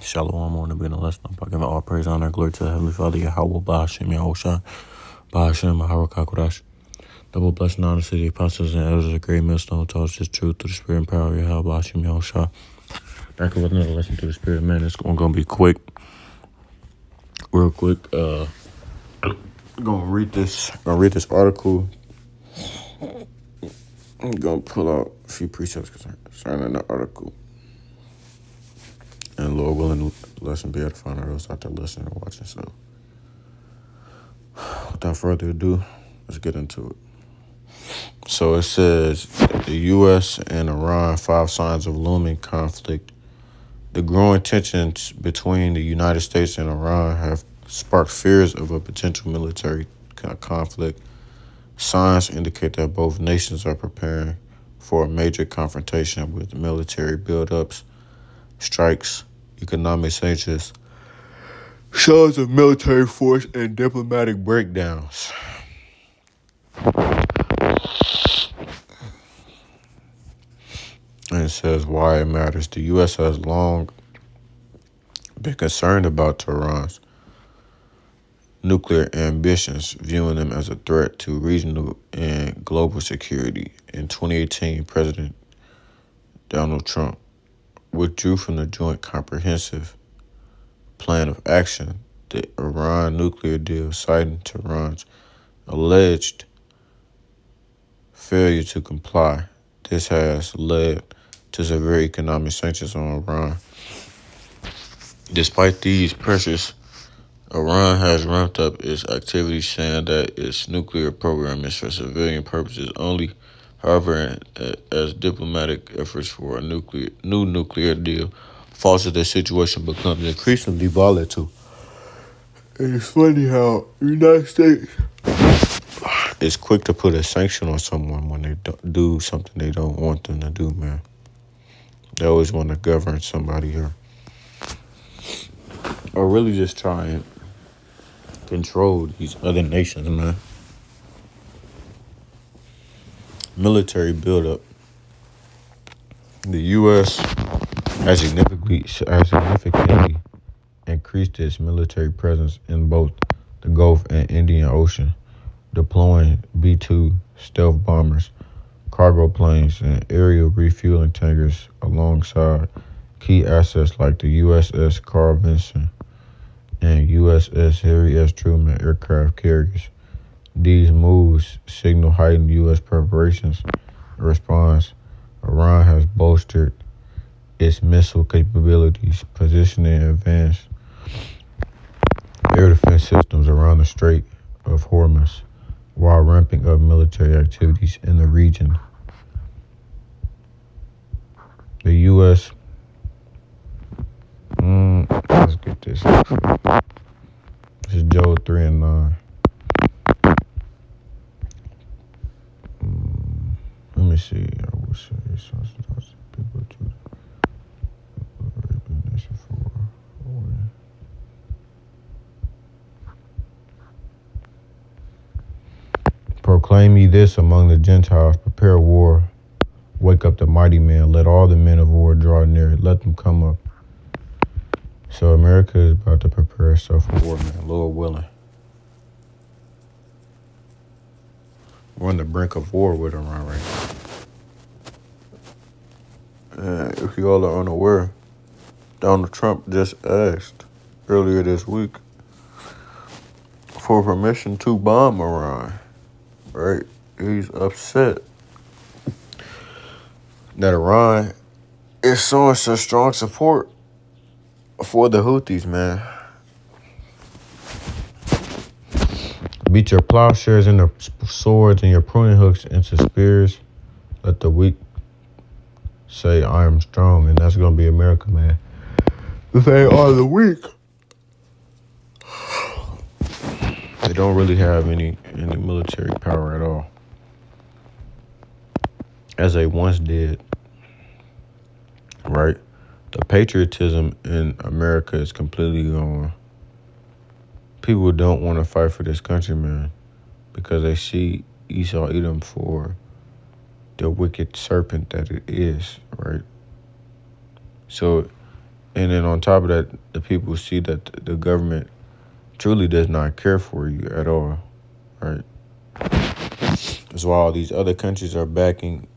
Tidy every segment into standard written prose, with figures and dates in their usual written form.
Shalom on the bin lesson. I give all praise, honor, and glory to the Heavenly Father, Yahweh, Ba'ashem, Yahushua, Ba'ashem, Maharakakurash. Double blessing, honor to the apostles and elders of the great millstone, taught us this truth through the spirit and power of Yahweh, Ba'ashem, Yahushua. Back with another lesson through the spirit, man. It's going to be quick, real quick. I'm gonna read this article. I'm gonna pull out a few precepts concerning the article. And Lord willing, the lesson be edifying to those out there listening and watching. So, without further ado, let's get into it. So it says, the U.S. and Iran, 5 signs of looming conflict. The growing tensions between the United States and Iran have sparked fears of a potential military conflict. Signs indicate that both nations are preparing for a major confrontation with military buildups, strikes, economic sanctions, shows of military force, and diplomatic breakdowns. And it says why it matters. The U.S. has long been concerned about Tehran's nuclear ambitions, viewing them as a threat to regional and global security. In 2018, President Donald Trump withdrew from the Joint Comprehensive Plan of Action, the Iran nuclear deal, citing Tehran's alleged failure to comply. This has led to severe economic sanctions on Iran. Despite these pressures, Iran has ramped up its activities, saying that its nuclear program is for civilian purposes only. However, as diplomatic efforts for a new nuclear deal falter, the situation becomes increasingly volatile. And it's funny how the United States is quick to put a sanction on someone when they do something they don't want them to do, man. They always want to govern somebody here. Or really just try and control these other nations, man. Military buildup. The U.S. has significantly increased its military presence in both the Gulf and Indian Ocean, deploying B-2 stealth bombers, cargo planes, and aerial refueling tankers alongside key assets like the USS Carl Vinson and USS Harry S. Truman aircraft carriers. These moves signal heightened U.S. preparations. In response, Iran has bolstered its missile capabilities, positioning advanced air defense systems around the Strait of Hormuz, while ramping up military activities in the region. The U.S. Let's get this. This is Joel 3 and 9. Let me see. I will say people to nation for. Proclaim ye this among the Gentiles, prepare war, wake up the mighty men, let all the men of war draw near, let them come up. So America is about to prepare itself for war, man, Lord willing. We're on the brink of war with Iran right now. And if you all are unaware, Donald Trump just asked earlier this week for permission to bomb Iran. Right? He's upset that Iran is showing such strong support for the Houthis, man. Beat your plowshares into swords and your pruning hooks into spears. Let the weak say, I am strong. And that's going to be America, man. They are the weak. They don't really have any military power at all, as they once did, right? The patriotism in America is completely gone. People don't want to fight for this country, man, because they see Esau Edom for the wicked serpent that it is, right? So And then on top of that, the people see that the government truly does not care for you at all, right? That's why all these other countries are backing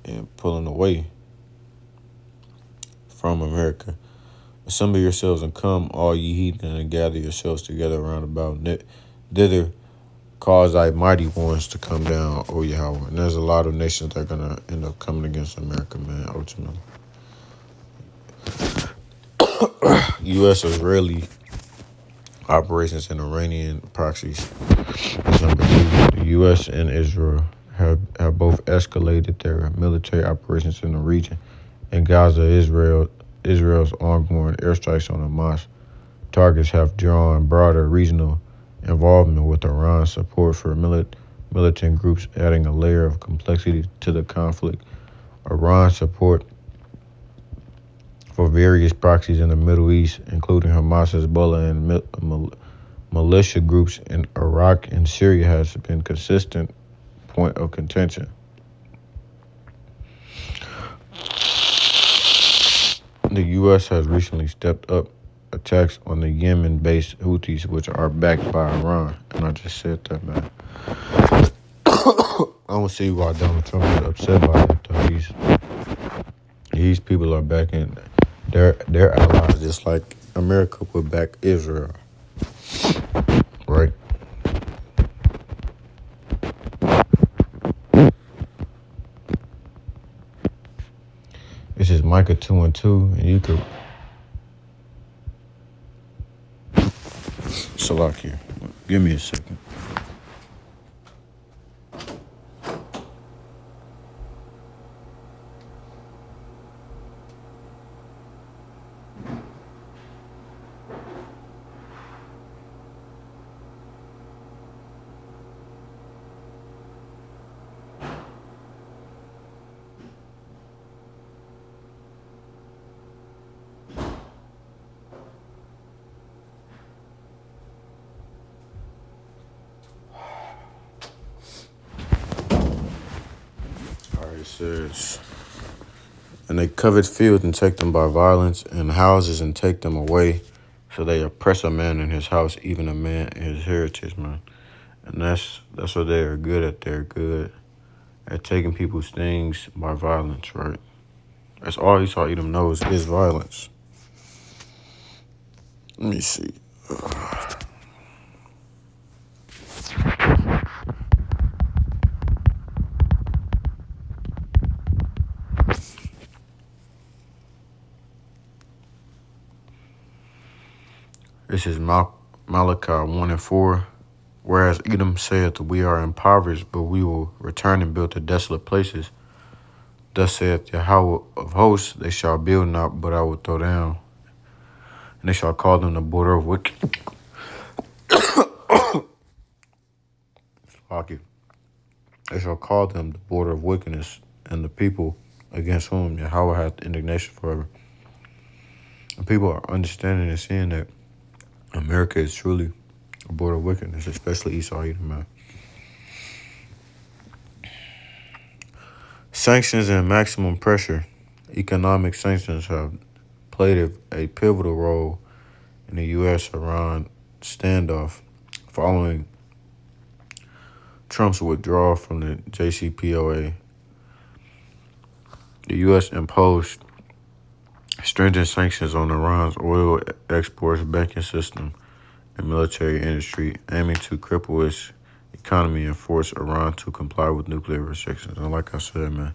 and pulling away from America. Assemble yourselves and come, all ye heathen, and gather yourselves together round about thither. Cause thy mighty ones to come down, O Yahweh. And there's a lot of nations that are going to end up coming against America, man, ultimately. U.S.-Israeli operations and Iranian proxies. Number 2, the U.S. and Israel have both escalated their military operations in the region. In Gaza, Israel's ongoing airstrikes on Hamas targets have drawn broader regional involvement with Iran's support for militant groups, adding a layer of complexity to the conflict. Iran's support for various proxies in the Middle East, including Hamas, Hezbollah, and militia groups in Iraq and Syria, has been a consistent point of contention. The U.S. has recently stepped up attacks on the Yemen-based Houthis, which are backed by Iran. And I just said that, man. I don't see why Donald Trump is upset by that, though. These people are backing their allies, just like America would back Israel, right? This is Micah 2:2, and you could Salakia. Give me a second. It says, and they covet fields and take them by violence, and houses and take them away. So they oppress a man in his house, even a man in his heritage, man. And that's what they are good at. They're good at taking people's things by violence, right? That's all Esau Edom knows is violence. Let me see. This is Malachi 1:4. Whereas Edom saith, we are impoverished, but we will return and build the desolate places. Thus saith Yahweh of hosts, they shall build not, but I will throw down. And they shall call them the border of wicked. They shall call them the border of wickedness, and the people against whom Yahweh hath indignation forever. And people are understanding and seeing that America is truly a border of wickedness, especially Esau Edom, man. Sanctions and maximum pressure. Economic sanctions have played a pivotal role in the U.S.-Iran standoff following Trump's withdrawal from the JCPOA. The U.S. imposed stringent sanctions on Iran's oil exports, banking system, and military industry, aiming to cripple its economy and force Iran to comply with nuclear restrictions. And like I said, man,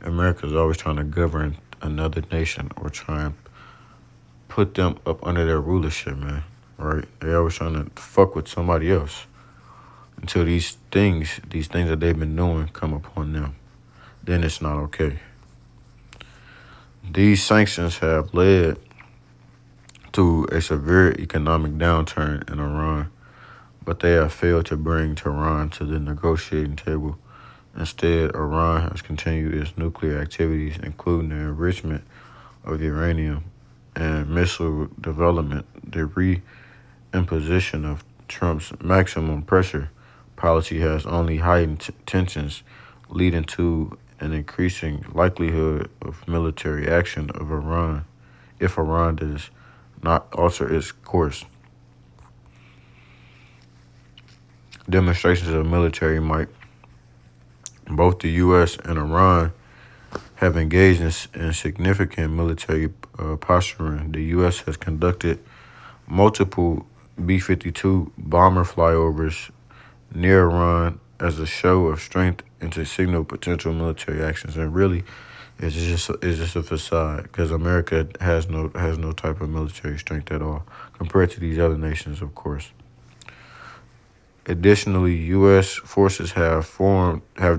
America is always trying to govern another nation or try and put them up under their rulership, man, right? They always trying to fuck with somebody else until these things that they've been doing come upon them. Then it's not okay. These sanctions have led to a severe economic downturn in Iran, but they have failed to bring Tehran to the negotiating table. Instead, Iran has continued its nuclear activities, including the enrichment of uranium and missile development. The reimposition of Trump's maximum pressure policy has only heightened tensions, leading to an increasing likelihood of military action of Iran if Iran does not alter its course. Demonstrations of military might. Both the U.S. and Iran have engaged in significant military posturing. The U.S. has conducted multiple B-52 bomber flyovers near Iran as a show of strength and to signal potential military actions. And really, it's just a facade because America has no type of military strength at all compared to these other nations, of course. Additionally, U.S. forces have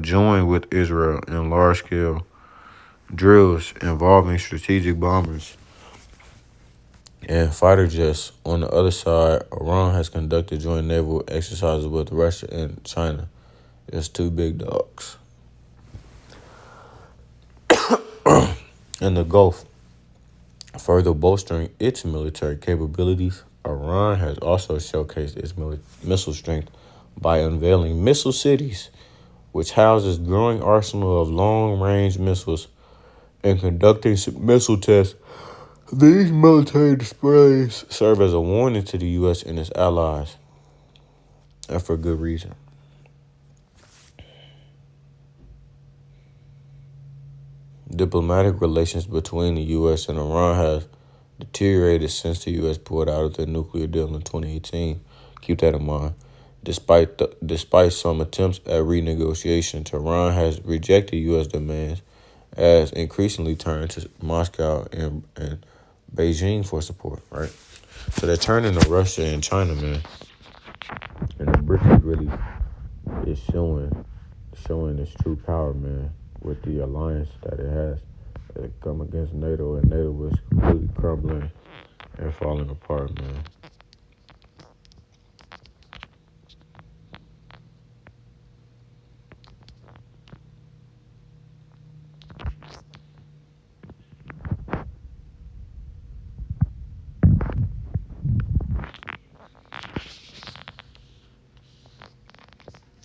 joined with Israel in large-scale drills involving strategic bombers and fighter jets. On the other side, Iran has conducted joint naval exercises with Russia and China. It's two big dogs. In the Gulf, further bolstering its military capabilities, Iran has also showcased its missile strength by unveiling missile cities, which houses growing arsenal of long-range missiles and conducting missile tests. These military displays serve as a warning to the U.S. and its allies, and for good reason. Diplomatic relations between the U.S. and Iran have deteriorated since the U.S. pulled out of the nuclear deal in 2018. Keep that in mind. Despite some attempts at renegotiation, Tehran has rejected U.S. demands as increasingly turned to Moscow and Beijing for support, right? So they're turning to Russia and China, man. And the BRICS really is showing its true power, man, with the alliance that it has. It come against NATO, and NATO was completely crumbling and falling apart, man.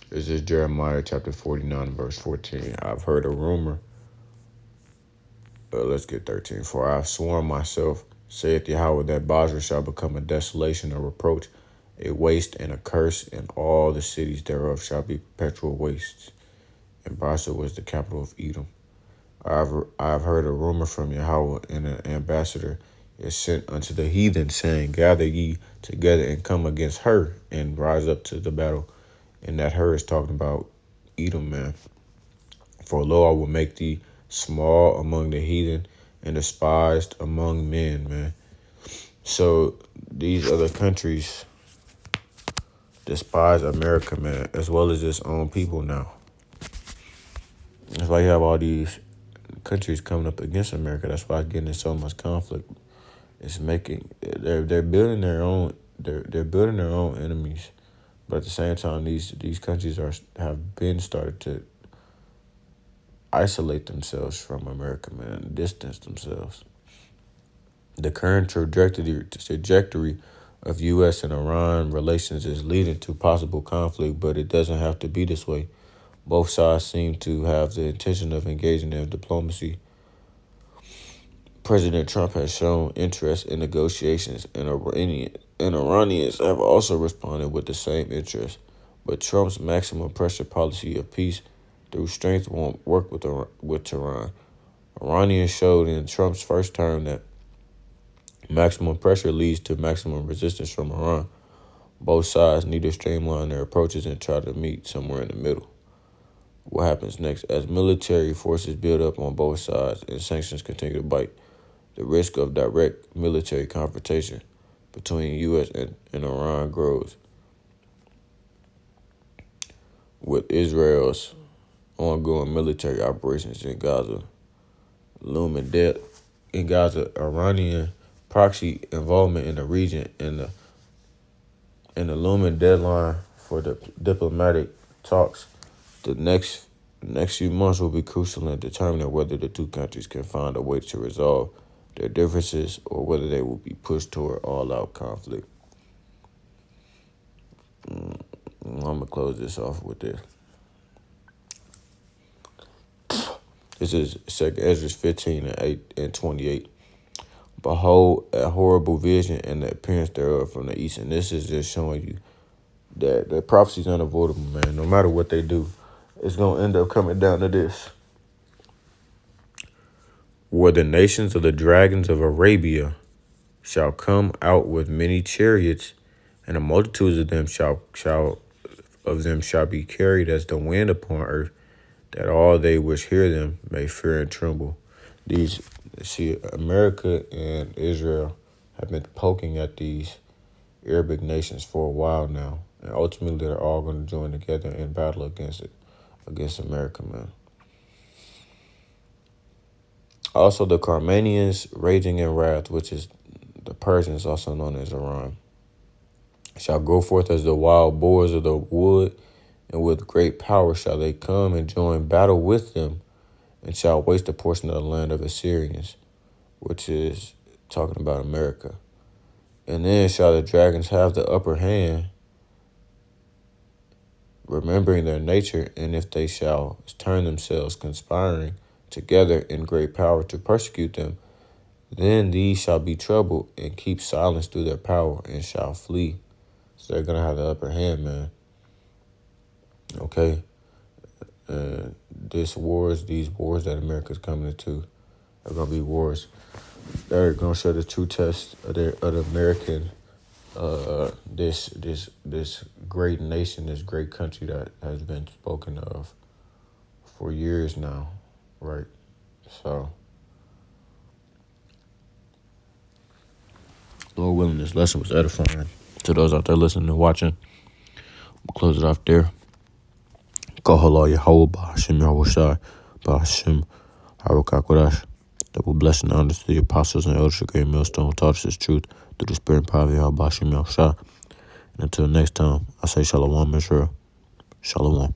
This is Jeremiah chapter 49, verse 14. I've heard a rumor. Let's get 13. For I have sworn myself, saith Yahweh, that Basra shall become a desolation, a reproach, a waste, and a curse, and all the cities thereof shall be perpetual wastes. And Basra was the capital of Edom. I have heard a rumor from Yahweh, and an ambassador is sent unto the heathen, saying, gather ye together and come against her, and rise up to the battle. And that her is talking about Edom, man. For lo, I will make thee small among the heathen and despised among men, man. So these other countries despise America, man, as well as its own people now. That's why you have all these countries coming up against America. That's why it's getting in so much conflict. It's making they're building their own they're building their own enemies. But at the same time, these countries have been started to isolate themselves from America, man, distance themselves. The current trajectory of U.S. and Iran relations is leading to possible conflict, but it doesn't have to be this way. Both sides seem to have the intention of engaging in diplomacy. President Trump has shown interest in negotiations, and Iranians have also responded with the same interest. But Trump's maximum pressure policy of peace through strength won't work with Tehran. Iranians showed in Trump's first term that maximum pressure leads to maximum resistance from Iran. Both sides need to streamline their approaches and try to meet somewhere in the middle. What happens next? As military forces build up on both sides and sanctions continue to bite, the risk of direct military confrontation between U.S. and Iran grows. With Israel's ongoing military operations in Gaza looming Iranian proxy involvement in the region, and the looming deadline for the diplomatic talks, the next few months will be crucial in determining whether the two countries can find a way to resolve their differences or whether they will be pushed toward all-out conflict. I'm going to close this off with this. This is 2 Ezra 15 and 28. Behold, a horrible vision and the appearance thereof from the east. And this is just showing you that the prophecy is unavoidable, man. No matter what they do, it's going to end up coming down to this. Where the nations of the dragons of Arabia shall come out with many chariots, and the multitudes of them shall be carried as the wind upon earth, that all they which hear them may fear and tremble. America and Israel have been poking at these Arabic nations for a while now, and ultimately they're all going to join together in battle against America, man. Also, the Carmanians raging in wrath, which is the Persians, also known as Iran, shall go forth as the wild boars of the wood, and with great power shall they come and join battle with them, and shall waste a portion of the land of Assyrians, which is talking about America. And then shall the dragons have the upper hand, remembering their nature, and if they shall turn themselves, conspiring together in great power to persecute them, then these shall be troubled and keep silence through their power and shall flee. So they're going to have the upper hand, man. Okay? These wars that America's coming into are going to be wars that are going to show the true test of the American, this great nation, this great country that has been spoken of for years now, right? So, Lord willing, this lesson was edifying to those out there listening and watching. We'll close it off there. Kohala Yahweh Ba'Hashem Yahushai Ba'Hashem Harukakodash. Double blessing and honor to the apostles and elders of Great Millstone who taught us this truth through the spirit and power of Yahweh Ba'Hashem Yahushai. And until next time, I say Shalom Israel. Shalom.